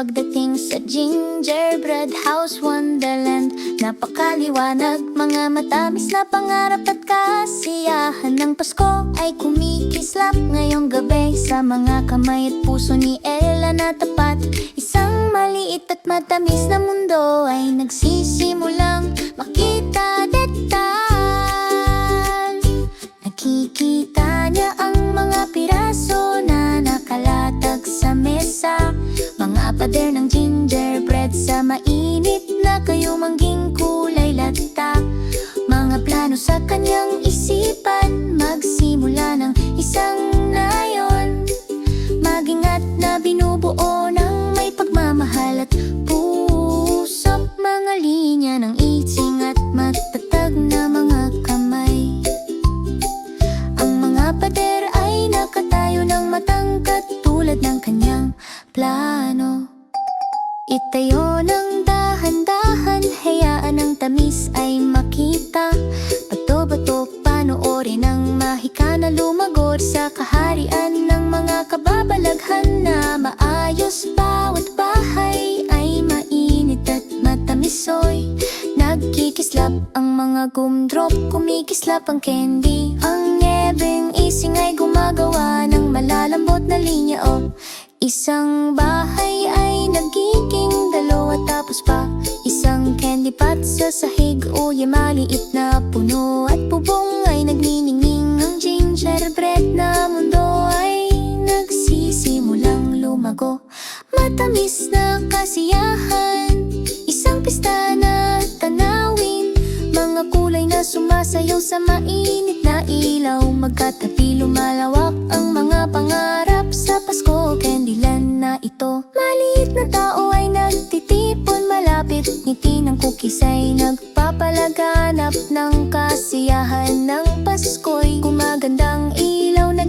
pagdating sa gingerbread house wonderland. Napakaliwanag, mga matamis na pangarap at kasiyahan ng Pasko ay kumikislap ngayong gabi sa mga kamay at puso ni Ella na tapat. Isang maliit at matamis na mundo ay nagsisimulang makita detal. Nakikita niya ang mga piraso na nakalatag sa mesa, mga pader ng gingerbread sa mainit na kayumangging kulay lata. Mga plano sa kanyang isipan, magsimula ng isang nayon, magingat na binubuo ng may pagmamahal at puso. Mga linya ng iting at matatag na mga kamay. Ang mga pader ay nakatayo ng matangkat tulad ng kanyang plano. Itayo ng dahan-dahan, hayaan ang tamis ay makita. Bato-bato panoorin ang mahika na lumagor sa kaharian ng mga kababalaghan na maayos. Bawat bahay ay mainit at matamisoy. Nagkikislap ang mga gumdrop, kumikislap ang candy. Ang nyebeng ising ay gumagawa ng malalambot na linya. Isang bahay ay nagiging dalawa, tapos pa isang candy pot sa sahig. Uy, maliit na puno at bubong ay nagniningning. Ang gingerbread na mundo ay nagsisimulang lumago. Matamis na kasiyahan, isang pista na tanawin. Mga kulay na sumasayaw sa mainit na ilaw. Magkatabi lumalawak ang mga pangarap sa Pasko Candyland na ito. Maliit na tao ay nagtitipon malapit, ngiti ng cookies ay nagpapalaganap ng kasiyahan ng Pasko'y gumagandang ilaw na